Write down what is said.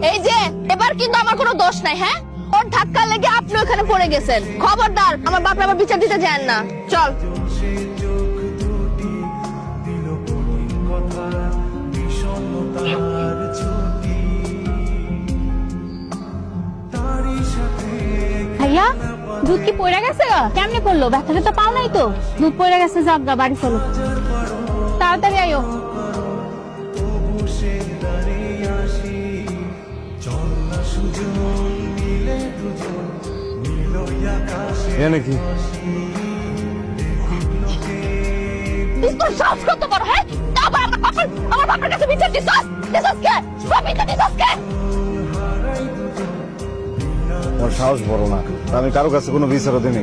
এই যে এবার কিন্তু আমার কোনো দোষ নাই। হ্যাঁ, ওর ধাক্কা লেগে আপনি ওখানে পড়ে গেছেন। খবরদার আমার বাপরে আবার বিচার দিতে যান না। চল। ভাইয়া দুধ কি পড়ে গেছে? কেমনে পড়লো? ব্যথাটা তো পাও নাই তো? দুধ পড়ে গেছে, যাবগা বাড়ি চলো, তাড়াতাড়ি আয়ো। নাকি সাহস কত বড়! হ্যাঁ, আবার আমার বাপের কাছে বিচার দিছস? দিছস কে? বিচার দিছস কে? আমার সাহস বড় না, আমি কারো কাছে কোনো বিচারও দিইনি।